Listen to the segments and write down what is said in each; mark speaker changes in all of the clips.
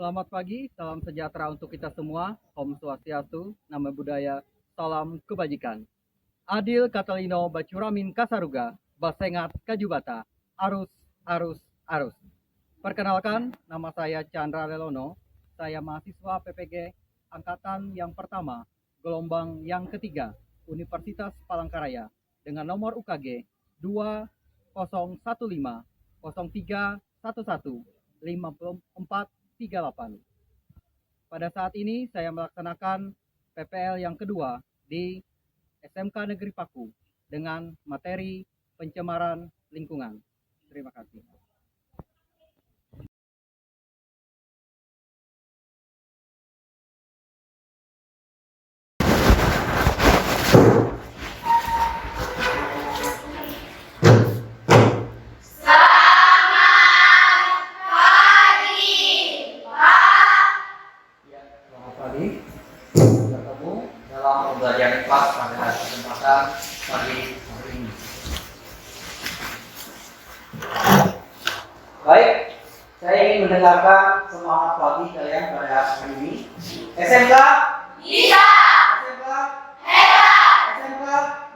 Speaker 1: Selamat pagi, salam sejahtera untuk kita semua. Om Swastiastu, Namo Buddhaya, salam kebajikan. Adil Katalino Bacuramin Kasaruga, Basengat Kajubata, Arus, Arus, Arus. Perkenalkan, nama saya Chandra Lelono. Saya mahasiswa PPG Angkatan yang pertama, gelombang yang ketiga, Universitas Palangkaraya, dengan nomor UKG 2015 0311 5438. Pada saat ini saya melaksanakan PPL yang kedua di SMK Negeri Paku dengan materi pencemaran lingkungan. Terima kasih. Bertemu dalam pembelajaran kelas pada kesempatan pagi hari ini. Baik, saya ingin mendengarkan semangat pagi kalian pada hari ini. SMK bisa. SMK hebat. SMK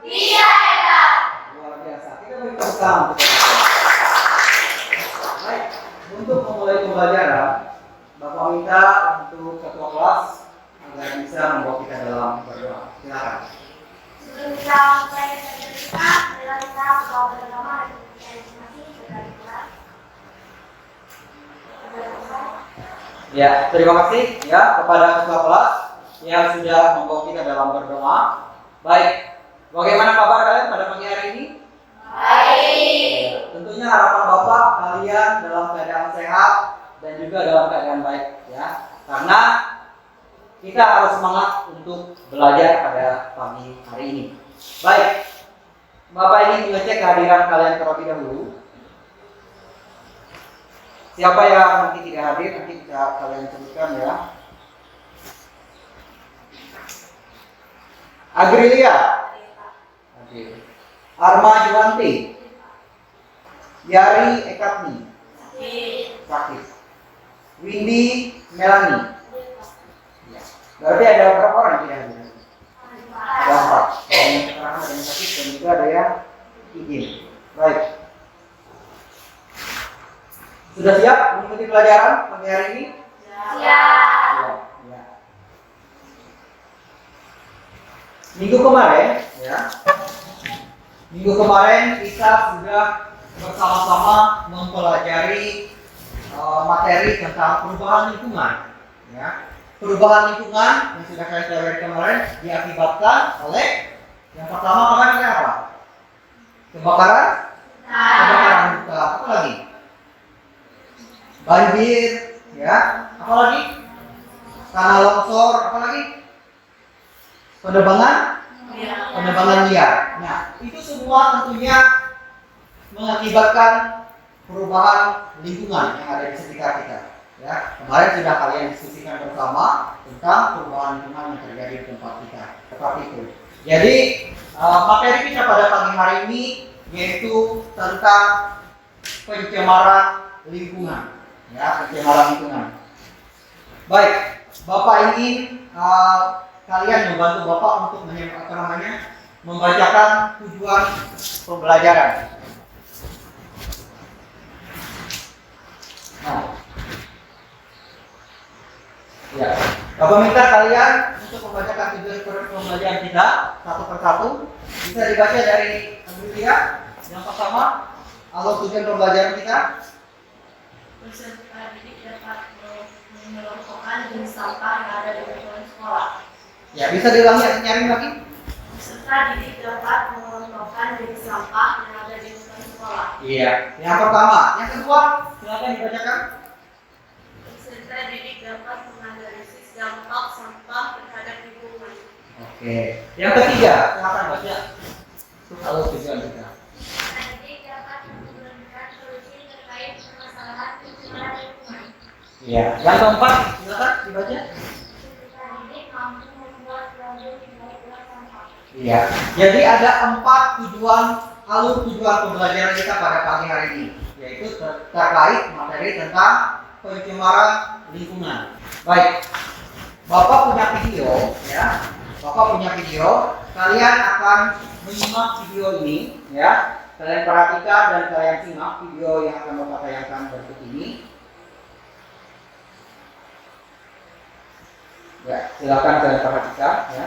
Speaker 1: bisa hebat. Luar biasa. Kita beri tepuk tangan. Baik, untuk memulai pembelajaran, Bapak minta untuk ketua kelas agar bisa membawa kita dalam berdoa. Silakan.
Speaker 2: Sebelum kita mulai kita, marilah kita berdoa bersama dan
Speaker 1: Ya, terima kasih ya kepada ketua kelas yang sudah membawa kita dalam berdoa. Baik, bagaimana kabar kalian pada pagi hari ini?
Speaker 2: baik.
Speaker 1: Tentunya harapan Bapak kalian dalam keadaan sehat dan juga dalam keadaan baik ya. Karena kita harus semangat untuk belajar pada pagi hari ini. Baik, Bapak ingin mengecek kehadiran kalian terlebih dahulu. Siapa yang nanti tidak hadir, nanti bisa kalian sebutkan ya. Agrilia, hadir. Arma Juwanti, Yari Ekatni, sakit. Windy Melani. Berarti ada berapa orang yang tidak hadir? Ada 4. Yang sekarang ada yang sakit dan juga ada yang izin. Baik. Sudah siap mengikuti pelajaran pagi hari ini?
Speaker 2: Siap.
Speaker 1: Ya. Minggu kemarin kita sudah bersama-sama mempelajari materi tentang perubahan lingkungan. Ya. Perubahan lingkungan yang sudah saya pelajari kemarin diakibatkan oleh yang pertama kemarin apa? Kebakaran hutan. Apa lagi? Banjir, ya. Apa lagi? Tanah longsor. Apa lagi? Penebangan liar. Nah, itu semua tentunya mengakibatkan perubahan lingkungan yang ada di sekitar kita. Ya, kemarin sudah kalian diskusikan bersama tentang perubahan lingkungan yang terjadi di tempat kita. Seperti itu. Jadi materi kita pada pagi hari ini yaitu tentang pencemaran lingkungan. Ya, pencemaran lingkungan. Baik, Bapak ingin kalian membantu Bapak untuk membacakan tujuan pembelajaran. Nah, ya, Bapak minta kalian untuk membacakan tujuan pembelajaran kita satu persatu. Bisa dibaca dari Amelia. Yang pertama, alur tujuan pembelajaran kita.
Speaker 2: Peserta didik dapat mengelompokkan jenis sampah yang ada di lingkungan sekolah.
Speaker 1: Ya, bisa diulangi nyaring lagi.
Speaker 2: Peserta didik dapat mengelompokkan jenis sampah yang ada di lingkungan sekolah.
Speaker 1: Iya. Yang pertama, yang kedua, silakan dibacakan.
Speaker 2: Peserta didik dapat menganalisis dampak sampah terhadap lingkungan.
Speaker 1: Oke. Yang ketiga, silakan baca. Itu alur tujuan kita.
Speaker 2: Peserta didik dapat memberikan solusi terkait permasalahan pencemaran lingkungan.
Speaker 1: Iya. Yang keempat, silakan dibaca.
Speaker 2: Peserta didik mampu membuat label daur sampah.
Speaker 1: Iya. Jadi ada 4 alur tujuan pembelajaran kita pada pagi hari ini, yaitu terkait materi tentang pencemaran lingkungan. Baik, Bapak punya video ya. Bapak punya video. Kalian akan menyimak video ini ya. Kalian perhatikan dan kalian simak video yang akan Bapak tayangkan berikut ini. Ya, silakan kalian perhatikan ya.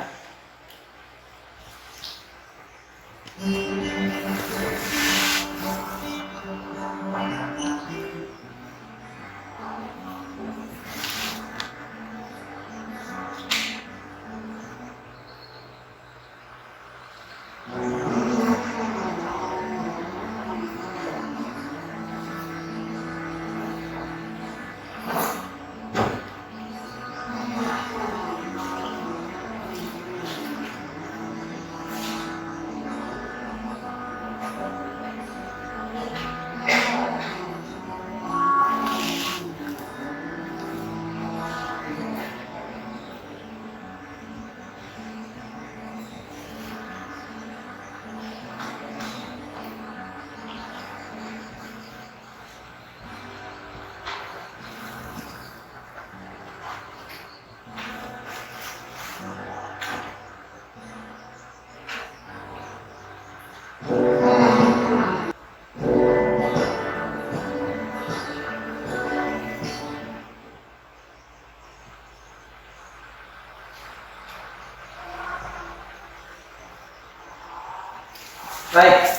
Speaker 1: Baik,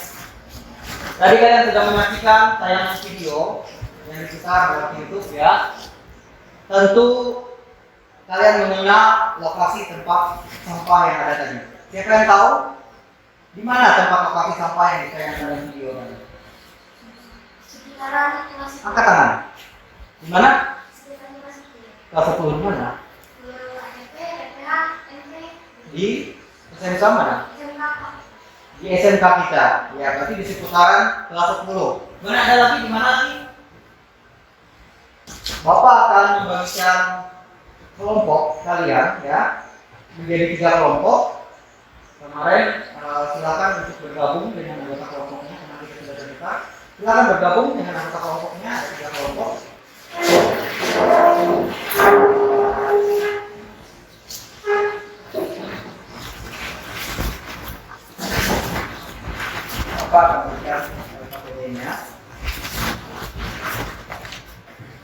Speaker 1: tadi kalian sudah menyaksikan tayangan video yang diputar lewat YouTube ya. Tentu kalian mengenal lokasi tempat sampah yang ada tadi. Siapa yang tahu di mana tempat lokasi sampah yang ditayangkan dalam video tadi?
Speaker 2: Sekitaran kelas
Speaker 1: Angkat tangan. Di mana?
Speaker 2: sekitaran kelas 10.
Speaker 1: Kelas 10 di mana?
Speaker 2: AMP, RPH, MP,
Speaker 1: Di SMK mana?
Speaker 2: SMK.
Speaker 1: Di SMK kita. Ya, berarti di seputaran kelas 10. Mana ada lagi? Di mana lagi? Bapak akan membagikan kelompok kalian ya menjadi 3 kelompok. Kemarin silakan untuk bergabung dengan anggota kelompoknya karena kita sudah terbuka. Silakan bergabung dengan anggota kelompoknya, ada 3 kelompok. Bapak akan berikan KPD-nya.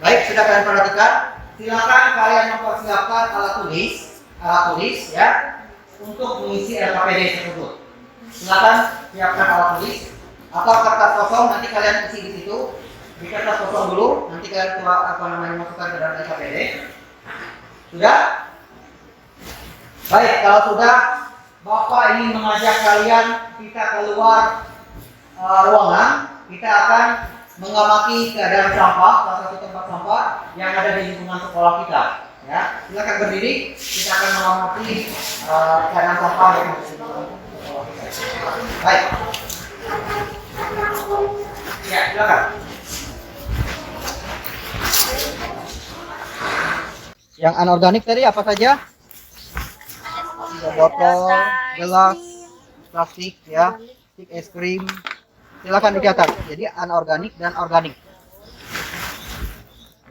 Speaker 1: Baik, sudah kalian perhatikan. Silakan kalian mempersiapkan alat tulis ya untuk mengisi LKPD tersebut. Silakan siapkan alat tulis atau kertas kosong, nanti kalian isi di situ. Di kertas kosong dulu, nanti kalian masukkan ke dalam LKPD. Sudah? Baik, kalau sudah, Bapak ingin mengajak kalian kita keluar ruangan. Kita akan mengamati keadaan sampah, salah satu tempat sampah yang ada di lingkungan sekolah kita. Ya, silakan berdiri. Kita akan mengamati keadaan sampah yang ada di lingkungan sekolah kita. Baik. Ya, silakan. Yang anorganik tadi apa saja? Ada botol, gelas, plastik, ya, stik es krim. Silakan dicatat. Jadi anorganik dan organik.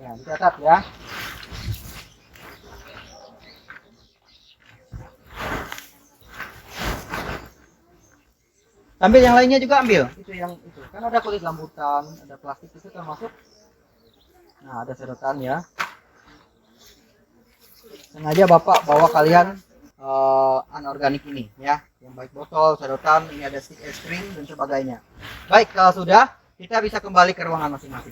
Speaker 1: Ya, dicatat ya. Ambil yang lainnya juga ambil. Itu yang itu. Kan ada kulit rambutan, ada plastik itu termasuk. Nah, ada sedotan ya. Sengaja Bapak bawa kalian anorganik ini ya. Yang baik botol, sedotan, ini ada stik es krim dan sebagainya. Baik, kalau sudah, kita bisa kembali ke ruangan masing-masing.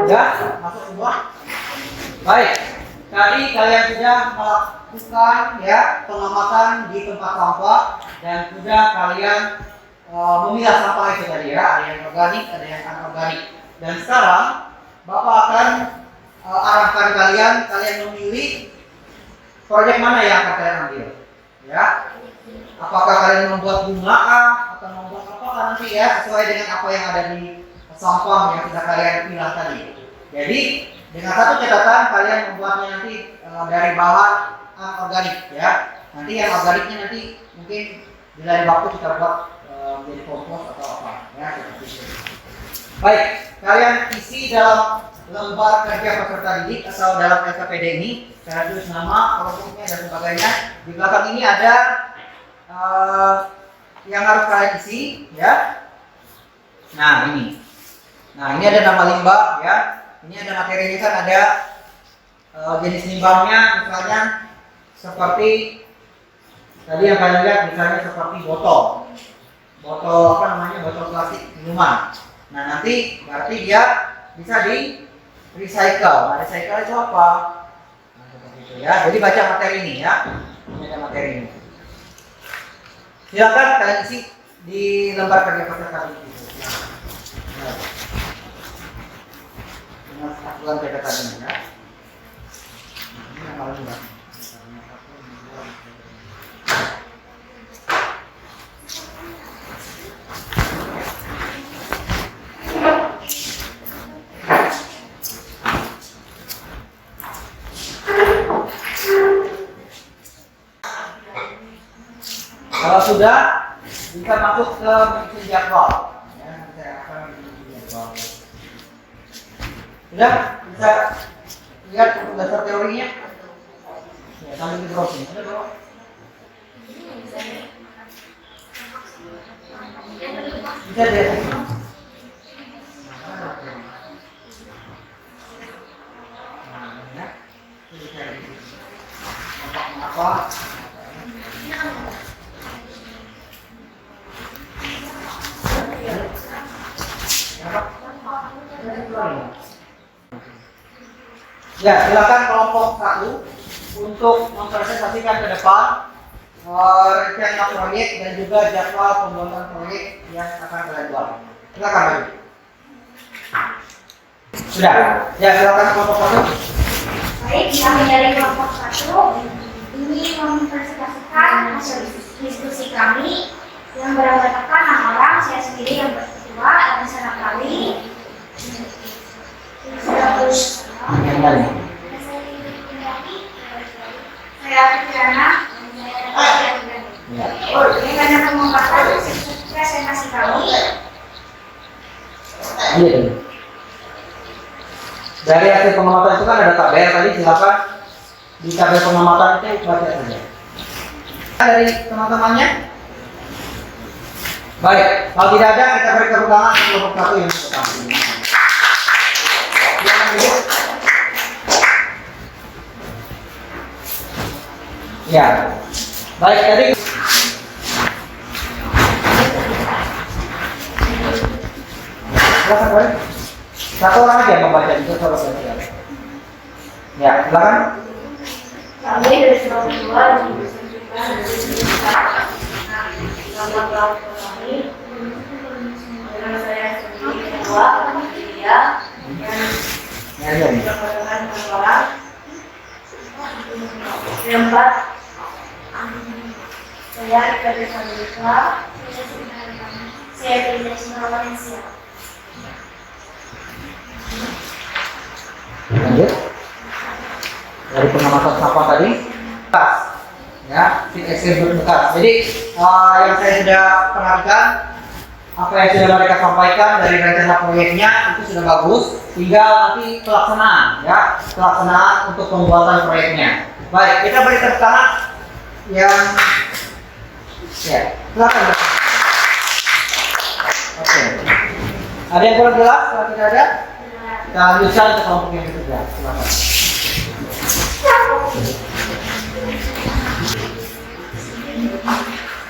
Speaker 1: Ya, masuk semua. Baik, tadi kalian sudah melakukan ya pengamatan di tempat sampah dan sudah kalian memilah sampah itu tadi ya, ada yang organik, ada yang anorganik. Dan sekarang Bapak akan arahkan kalian memilih proyek mana yang akan kalian ambil, ya. Apakah kalian membuat bunga atau membuat apa nanti ya, sesuai dengan apa yang ada di sampah yang sudah kalian pilah tadi. Jadi dengan satu catatan, kalian membuatnya nanti dari bahan anorganik ya. Nanti yang organiknya nanti mungkin di lain waktu kita buat menjadi kompos atau apa ya seperti itu. Baik, kalian isi dalam lembar kerja peserta didik atau dalam SKPD ini, saya tulis nama, kelompoknya dan sebagainya. Di belakang ini ada yang harus kalian isi, ya. Nah ini ada nama limbah, ya. Ini ada materinya kan, ada jenis limbahnya, misalnya seperti tadi yang kalian lihat, misalnya seperti botol apa namanya, botol plastik minuman. Nah nanti berarti dia bisa di recycle. Nah recycle itu apa? Nah, seperti itu ya. Jadi baca materi ini ya, baca materi ini. Silakan kalian isi di lembar kerja peserta didik. Dengan aturan kerja tadi ya. Ini yang paling mudah. Kalau sudah bisa masuk ke bikin jadwal, ya, saya akan bikin jadwal. Sudah bisa lihat untuk dasar teorinya. Ya, sambil di browsing. Ada bro? Bisa deh. Apa? Ya, silakan kelompok 1 untuk mempresentasikan ke depan rencana proyek dan juga jadwal pembuatan proyek yang akan kalian buat. Silakan maju. Sudah. Ya, silakan kelompok 1.
Speaker 3: Baik, kami dari kelompok 1 ingin mempresentasikan hasil diskusi kami yang beranggotakan 6 orang, saya sendiri yang ketua, dan Sana Kali. Saya Fitriana. Dengan pengungkapan presentasi kami.
Speaker 1: Iya. Dari hasil pengamatan itu kan ada tabel tadi, silakan di tabel pengamatan itu baca saja. Dari teman-temannya. Baik, kalau tidak ada kita beri tepuk tangan ke kelompok 1 yang pertama. Ya, baik tadi. Silakan baik. Satu orang aja membaca itu solo saja. Ya, silakan.
Speaker 3: Kami dari Surabaya mempresentasikan nama kami dengan saya sendiri ketua panitia yang beranggotakan 6 orang. Yang 4 saya Rika Desanduka, saya Rika Valencia.
Speaker 1: Lanjut. Dari pengamatan sampah tadi, bekas, ya, fit exchange bekas. Jadi yang saya sudah perhatikan, apa yang sudah mereka sampaikan dari rencana proyeknya itu sudah bagus. Tinggal nanti pelaksanaan, ya, pelaksanaan untuk pembuatan proyeknya. Baik, kita beri tepuk tangan yang, ya, silakan. Oke. Ada yang kurang jelas? Kalau tidak ada, kita lanjutkan ke kelompok yang ketiga. Silakan.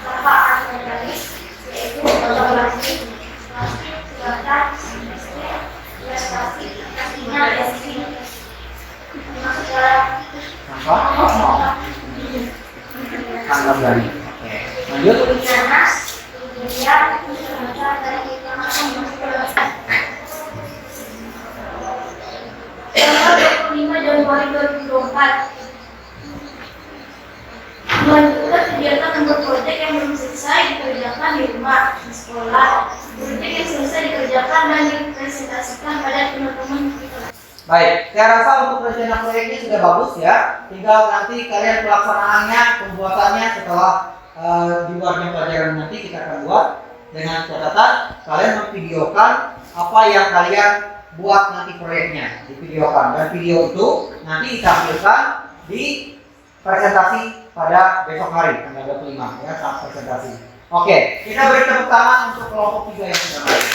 Speaker 3: Bapak Artegaris, yaitu kolaborasi plastik, sebatas, plastik, pastinya plastik, termasuk dalam
Speaker 1: Sampah? Anggap dari. Oke. Lanjut.
Speaker 3: Nanas, kemudian berasal dari tanggal 25 Januari 2024. Melanjutkan kegiatan untuk proyek yang belum selesai dikerjakan di rumah, di sekolah. Proyek yang selesai dikerjakan dan dipresentasikan pada teman-teman kita.
Speaker 1: Baik, saya rasa untuk rencana proyeknya sudah bagus ya. Tinggal nanti kalian pelaksanaannya, pembuatannya setelah di luar jam pelajaran nanti kita akan buat. dengan catatan kalian memvideokan apa yang kalian buat nanti proyeknya, divideokan, dan video itu nanti ditampilkan di presentasi pada besok hari tanggal 25 ya, saat presentasi. Oke, kita beri tepuk tangan untuk kelompok 3 yang sudah baik.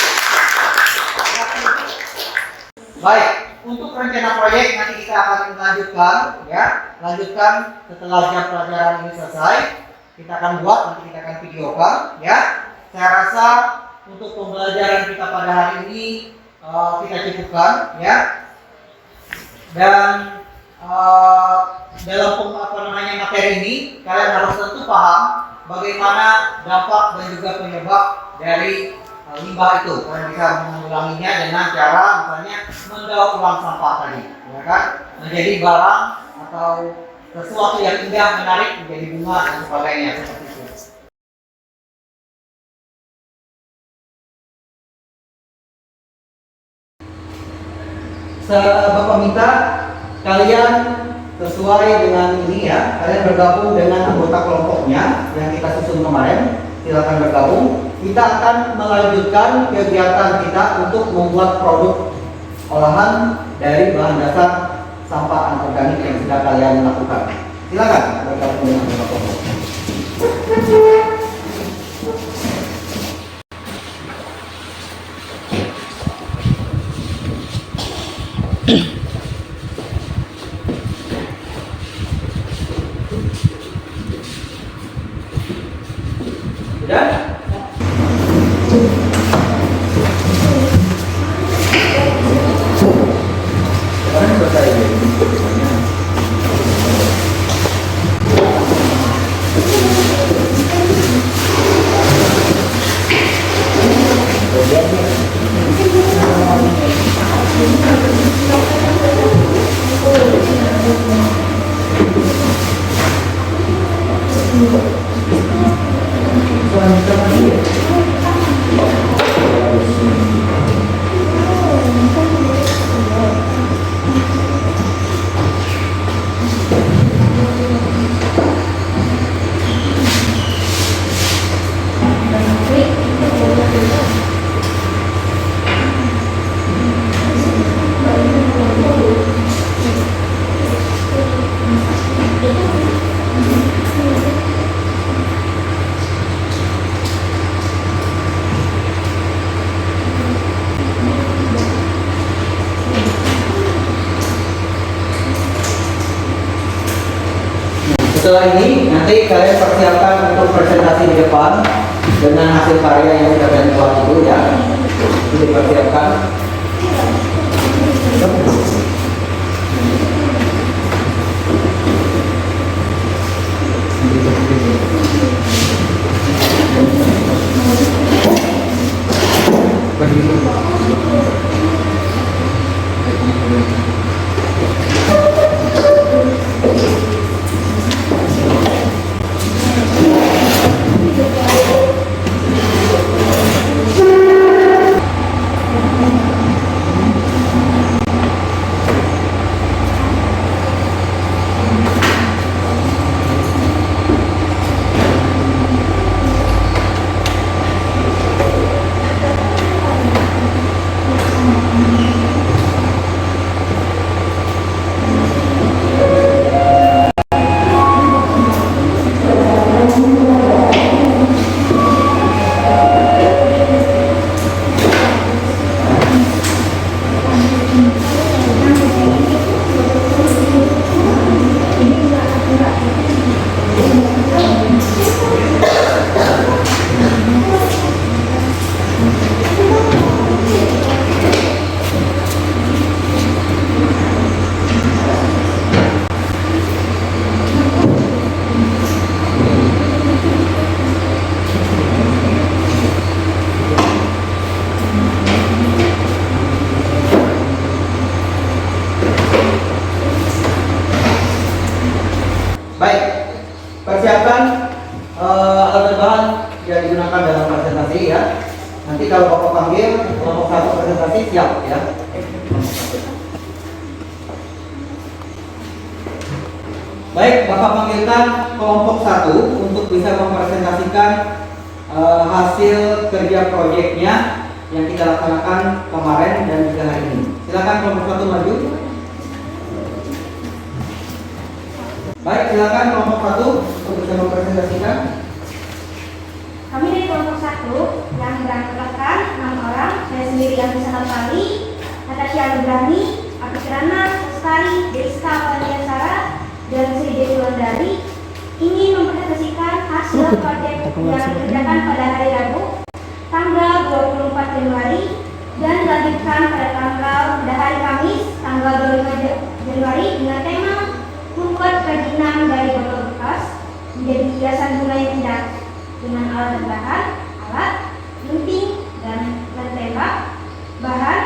Speaker 1: Baik, untuk rencana proyek nanti kita akan melanjutkan ya, lanjutkan setelah jam pelajaran ini selesai. Kita akan buat, nanti kita akan videokan ya. Saya rasa untuk pembelajaran kita pada hari ini kita cukupkan ya. Dan dalam materi ini kalian harus tentu paham bagaimana dampak dan juga penyebab dari limbah itu. Kalian bisa mengulanginya dengan cara misalnya mendaur ulang sampah tadi, ya kan? Menjadi barang atau sesuatu yang indah, menarik, menjadi bunga dan sebagainya seperti itu. Bapak minta kalian sesuai dengan ini ya, kalian bergabung dengan anggota kelompoknya yang kita susun kemarin. Silakan bergabung. Kita akan melanjutkan kegiatan kita untuk membuat produk olahan dari bahan dasar sampah anorganik yang sudah kalian lakukan. Silakan bergabung dengan anggota kelompok. Sudah? Sekarang selesai. Setelah ini nanti kalian persiapkan untuk presentasi di depan dengan hasil karya yang sudah kalian buat itu ya. Itu dipersiapkan. Baik, persiapkan alat bahan yang digunakan dalam presentasi ya. Nanti kalau Bapak panggil kelompok 1 presentasi siap ya. Baik, Bapak panggilkan kelompok 1 untuk bisa mempresentasikan hasil kerja proyeknya yang kita laksanakan kemarin dan juga hari ini. Silakan kelompok 1 maju. Baik, silakan kelompok 1 untuk bisa mempresentasikan.
Speaker 3: Kami dari kelompok 1 yang beranggotakan 6 orang, saya sendiri yang bisa kali, Natasha Lubrani, Aku Kirana, Lestari, Desta Pandiasara, dan Sri Dewi Wandari ingin mempresentasikan hasil proyek yang dikerjakan pada hari Rabu tanggal 24 Januari dan dilanjutkan pada hari Kamis tanggal 25 Januari dengan tema membuat kerajinan dari botol bekas menjadi hiasan bunga yang indah dengan alat dan bahan, alat, gunting, dan lem tembak, bahan,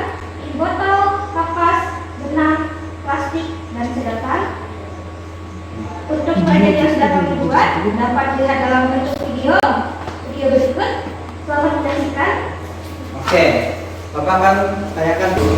Speaker 3: botol, kapas, benang, plastik, dan sedotan. Untuk proyek yang sudah kami buat dapat dilihat dalam bentuk video berikut. Selamat menyaksikan.
Speaker 1: Oke, Bapak akan tanyakan dulu.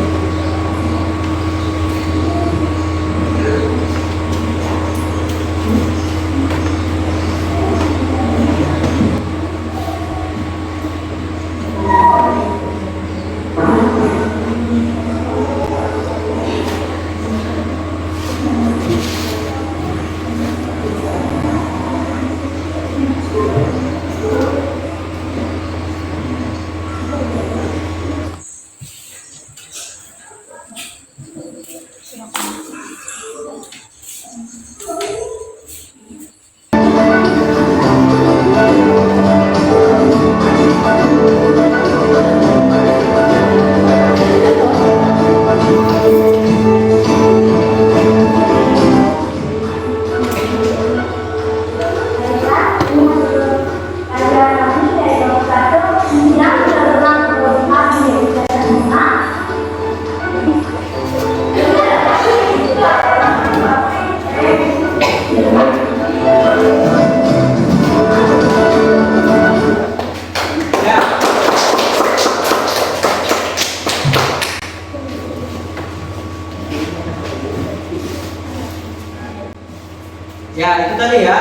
Speaker 1: Ya, itu tadi ya,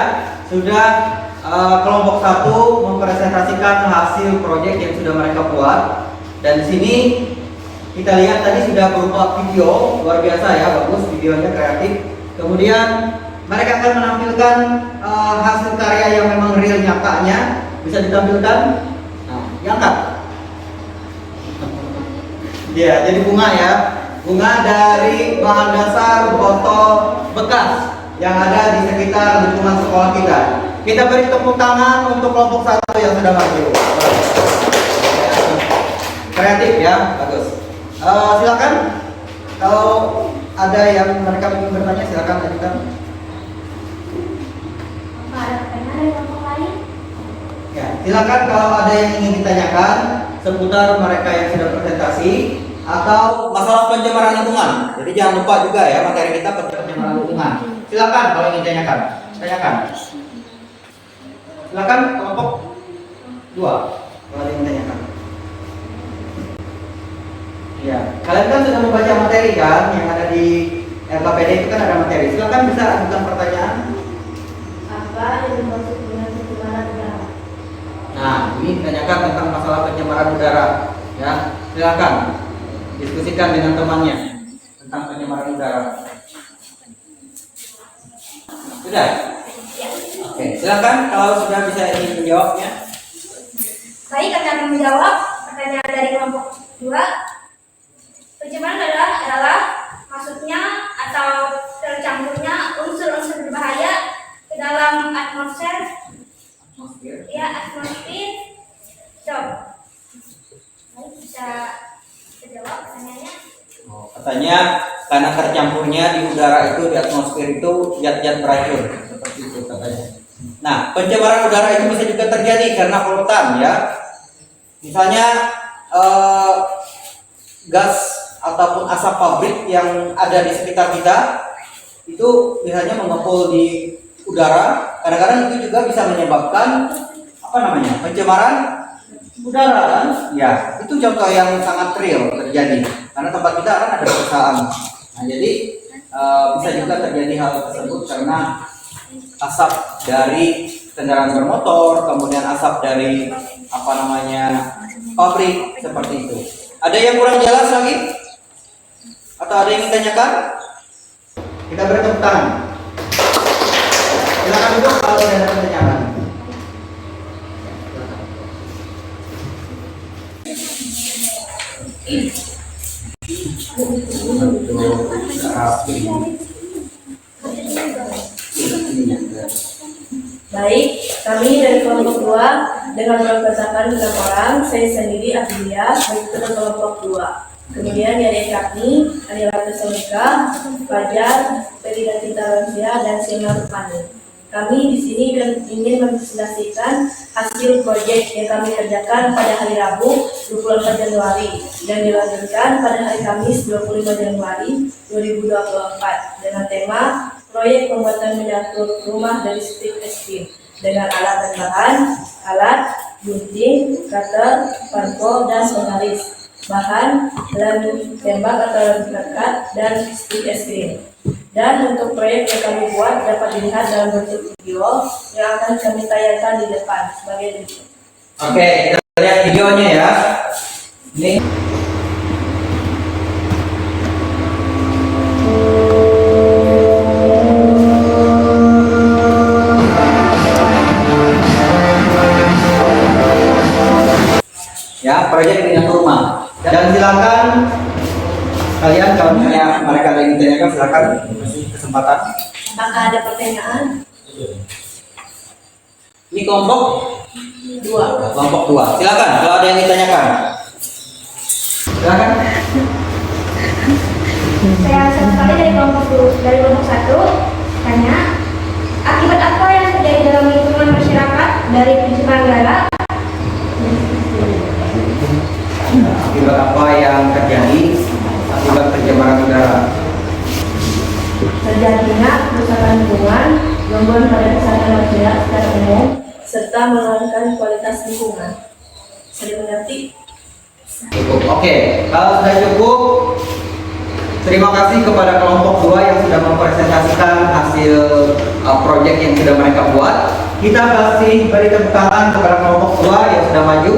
Speaker 1: sudah kelompok 1 mempresentasikan hasil proyek yang sudah mereka buat. Dan di sini kita lihat tadi sudah berupa video, luar biasa ya, bagus videonya, kreatif. Kemudian mereka akan menampilkan hasil karya yang memang real nyatanya, bisa ditampilkan. Nah, diangkat. Ya, jadi bunga ya, bunga dari bahan dasar botol bekas yang ada di sekitar lingkungan sekolah kita. Kita beri tepuk tangan untuk kelompok 1 yang sudah maju. Kreatif ya, bagus. Silakan kalau ada yang mereka ingin bertanya, silakan lanjutkan.
Speaker 3: Apa ada pertanyaan dari kelompok lain?
Speaker 1: Ya, silakan kalau ada yang ingin ditanyakan seputar mereka yang sudah presentasi atau masalah pencemaran lingkungan. Jadi jangan lupa juga ya, materi kita pencemaran lingkungan. Silakan kalau ingin tanyakan. Silakan kelompok 2 kalau ingin tanyakan. Ya, kalian kan sudah membaca materi kan yang ada di LKPD itu kan ada materi. Silakan bisa ajukan pertanyaan.
Speaker 2: Apa yang dimaksud dengan pencemaran udara?
Speaker 1: Nah, ini ditanyakan tentang masalah pencemaran udara. Ya, silakan diskusikan dengan temannya tentang pencemaran udara. Sudah? Oke, silakan kalau sudah bisa ingin menjawabnya.
Speaker 3: Baik, kami akan menjawab pertanyaan dari kelompok 2. Pencemaran adalah maksudnya atau tercampurnya unsur-unsur berbahaya ke dalam atmosfer. Ya, atmosfer. Baik, bisa jawab pertanyaannya.
Speaker 1: Katanya karena tercampurnya di udara itu, di atmosfer itu zat-zat beracun, seperti itu katanya. Nah, pencemaran udara itu bisa juga terjadi karena polutan ya. Misalnya gas ataupun asap pabrik yang ada di sekitar kita itu misalnya mengepul di udara, kadang-kadang itu juga bisa menyebabkan pencemaran udara kan? Ya, itu contoh yang sangat real terjadi karena tempat kita kan ada perusahaan. Nah, jadi bisa juga terjadi hal tersebut karena asap dari kendaraan bermotor, kemudian asap dari apa namanya pabrik seperti itu. Ada yang kurang jelas lagi? Atau ada yang ditanyakan? Kita beri tepuk tangan. Silakan duduk kalau ada pertanyaan.
Speaker 2: Baik, kami dari kelompok 2 dengan beranggotakan 6 orang, saya sendiri Abidia, begitu dengan kelompok 2. Kemudian adik kami, Adila Tesalika, Fajar, Ferida Cinta Lansia, dan Siena Rupani. Kami di sini ingin mempresentasikan hasil proyek yang kami kerjakan pada hari Rabu 24 Januari dan dilanjutkan pada hari Kamis 25 Januari 2024 dengan tema proyek pembuatan miniatur rumah dari stik es krim dengan alat dan bahan, alat, gunting, cutter, parko, dan penggaris. Bahan, lem tembak atau lem lekat, dan stik es krim. Dan untuk proyek yang kami buat dapat dilihat dalam bentuk video yang akan kami tayangkan di depan sebagai berikut.
Speaker 1: Oke, kita lihat videonya ya. Ini ya, proyek miniatur rumah. Dan silakan kalian kalau misalnya mereka ada yang ditanyakan, silakan kasih kesempatan.
Speaker 2: Apakah ada pertanyaan?
Speaker 1: Ini kelompok
Speaker 2: 2.
Speaker 1: kelompok 2. Silakan kalau ada yang ditanyakan. Silakan.
Speaker 3: Saya sekali dari kelompok 1 tanya, akibat apa yang terjadi dalam lingkungan masyarakat dari pencemaran udara?
Speaker 1: Akibat apa yang terjadi akibat pencemaran udara?
Speaker 2: Terjadinya kerusakan lingkungan, gangguan pada kesehatan manusia secara umum, serta menurunkan kualitas lingkungan. Bisa dimengerti?
Speaker 1: Cukup. Oke, kalau sudah cukup, terima kasih kepada kelompok 2 yang sudah mempresentasikan hasil proyek yang sudah mereka buat. Kita kasih beri tepuk tangan kepada kelompok 2 yang sudah maju.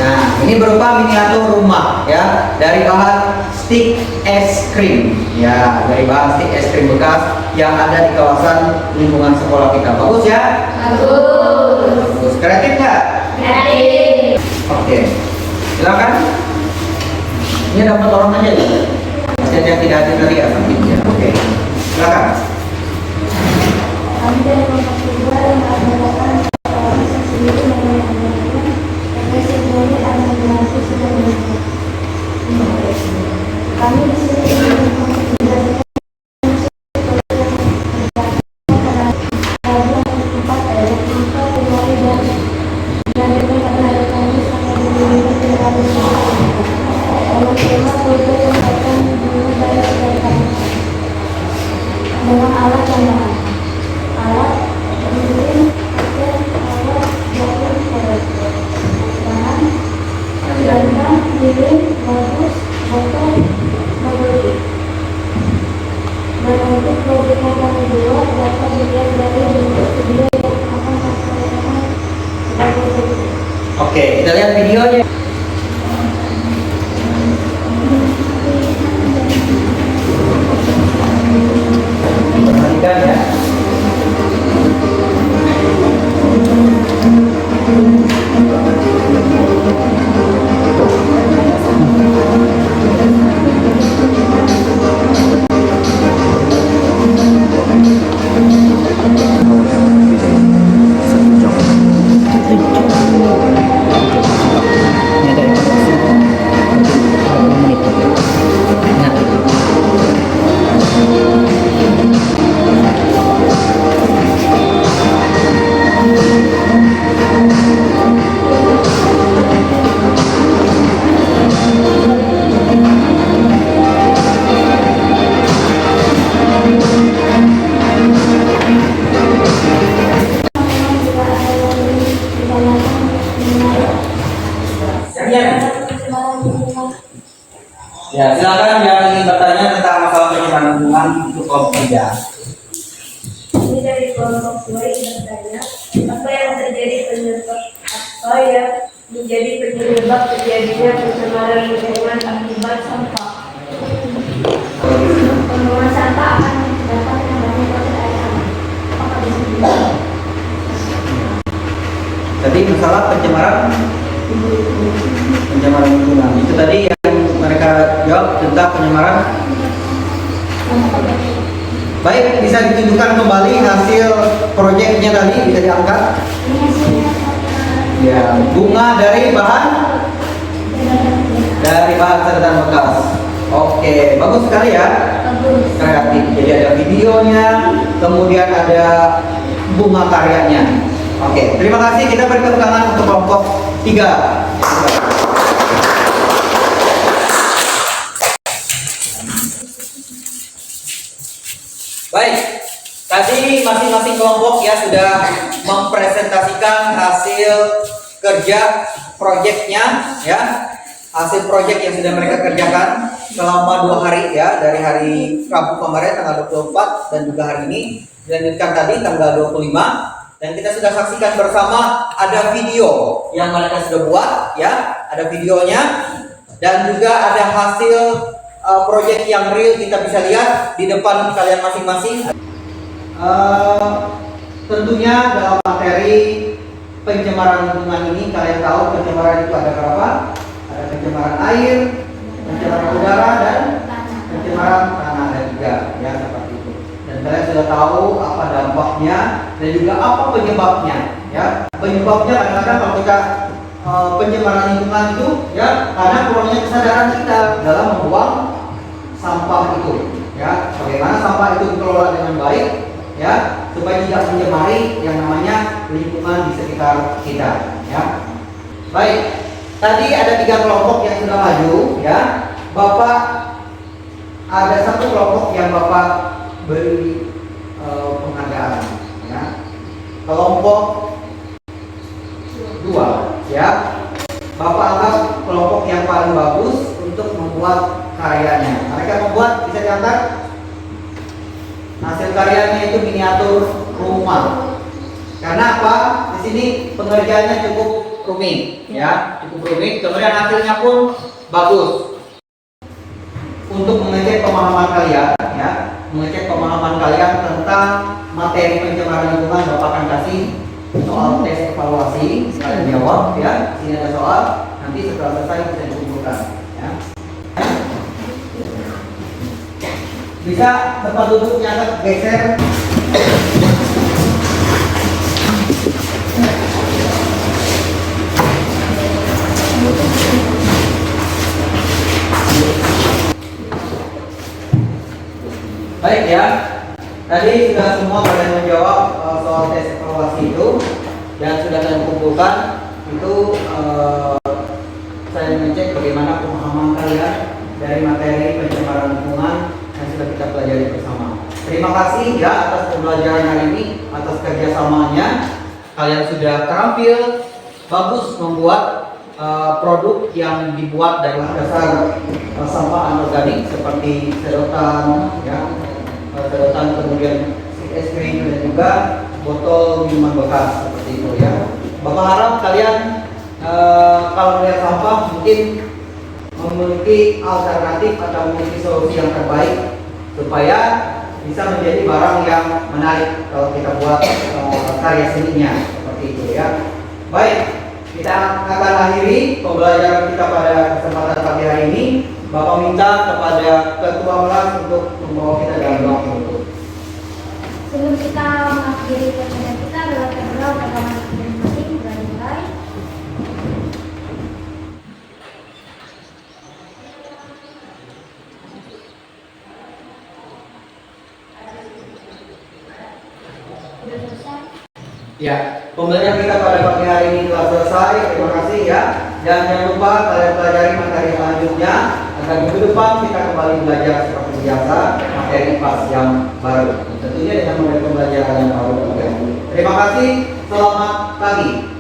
Speaker 1: Nah, ini berupa miniatur rumah ya dari bahan stik es krim ya, dari bahan stik es krim bekas yang ada di kawasan lingkungan sekolah kita. Bagus ya? Bagus. Kreatif nggak?
Speaker 3: Kreatif.
Speaker 1: Oke, silakan. Ini dapat orang aja ya. Masih ada yang tidak hadir tadi ya, ya. Oke, silakan.
Speaker 3: Kami dari kelompok 2 yang melakukan proses sendiri mengenai sebenarnya ada dinasti sudah menentukan. Kami di sini ingin menjelaskan dengan alat dan bahan. Alat gunting, cutter, alat, jatuh, korek. Bahan, gantang, lilin, bagus, botol, bubble. Dan untuk proyek yang kami buat dapat dilihat dari bentuk video yang akan kami sampaikan sebagai berikut.
Speaker 1: Oke, kita lihat videonya. Perhatikan ya. Ya, silakan yang ingin bertanya tentang masalah pencemaran pencemaran lingkungan untuk kelompok 3.
Speaker 2: Ini dari kelompok 2 yang bertanya, apa yang terjadi penyebab apa yang menjadi penyebab terjadinya pencemaran lingkungan akibat sampah?
Speaker 3: Pembuangan sampah akan menyebabkan penambahan kualitas air tanah. Apakah bisa dibilang?
Speaker 1: Tadi masalah pencemaran lingkungan itu tadi yang mereka jawab tentang pencemaran. Baik, bisa ditunjukkan kembali hasil proyeknya tadi, bisa diangkat. Ya, bunga dari bahan sedotan bekas. Oke, bagus sekali ya. Kreatif. Jadi ada videonya, kemudian ada bunga karyanya. Oke, terima kasih. Kita beri tepuk tangan untuk kelompok 3. Baik, tadi masing-masing kelompok ya sudah mempresentasikan hasil kerja proyeknya ya. Hasil proyek yang sudah mereka kerjakan selama 2 hari ya, dari hari Rabu kemarin tanggal 24 dan juga hari ini dilanjutkan tadi tanggal 25. Dan kita sudah saksikan bersama ada video yang mereka sudah buat ya, ada videonya dan juga ada hasil proyek yang real kita bisa lihat di depan kalian masing-masing. Tentunya dalam materi pencemaran lingkungan ini kalian tahu pencemaran itu ada berapa? Ada pencemaran air, pencemaran udara dan pencemaran tanah, ada 3 ya seperti itu. Dan kalian sudah tahu apa dampaknya dan juga apa penyebabnya ya. Penyebabnya kadang-kadang kalau kita pencemaran lingkungan itu ya karena kurangnya kesadaran kita dalam membuang sampah itu ya. Bagaimana sampah itu dikelola dengan baik ya supaya tidak mencemari yang namanya lingkungan di sekitar kita ya. Baik, tadi ada 3 kelompok yang sudah maju ya. Bapak ada 1 kelompok yang Bapak beri penghargaan ya. Kelompok 2 ya. Bapak anggap kelompok yang paling bagus untuk membuat karyanya. Mereka membuat, bisa diangkat. Hasil karyanya itu miniatur rumah. Karena apa? Di sini pengerjaannya cukup rumit ya, cukup rumit. Kemudian hasilnya pun bagus. Untuk mengecek pemahaman kalian ya, mengecek pemahaman kalian tentang materi pencemaran lingkungan, Bapak akan kasih soal tes evaluasi. Kalian jawab ya. Sini ada soal. Nanti setelah selesai bisa dikumpulkan ya. Bisa tempat duduknya agak geser. Baik ya. Tadi sudah semua kalian menjawab soal tes evaluasi itu dan sudah kalian kumpulkan itu. Saya mengecek bagaimana pemahaman kalian dari materi pencemaran lingkungan yang sudah kita pelajari bersama. Terima kasih ya atas pembelajaran hari ini, atas kerjasamanya. Kalian sudah terampil bagus membuat produk yang dibuat dari dasar sampah anorganik seperti sedotan ya, sedotan kemudian es krim dan juga botol minuman bekas seperti itu ya. Bapak harap kalian kalau melihat sampah mungkin memiliki alternatif atau memiliki solusi yang terbaik supaya bisa menjadi barang yang menarik kalau kita buat karya seninya seperti itu ya. Baik, kita akan akhiri pembelajaran kita pada kesempatan pagi hari ini. Bapak minta kepada ketua kelas untuk membawa kita dalam doa penutup.
Speaker 3: Sebelum kita mengakhiri pembelajaran kita, adalah berdoa pada masing-masing mulai.
Speaker 1: Ya, pembelajaran kita pada pagi hari ini telah selesai. Terima kasih ya. Dan jangan lupa kalian pelajari materi selanjutnya agar minggu depan kita kembali belajar seperti biasa materi pas yang baru. Tentunya dengan model pembelajaran yang baru juga. Terima kasih. Selamat pagi.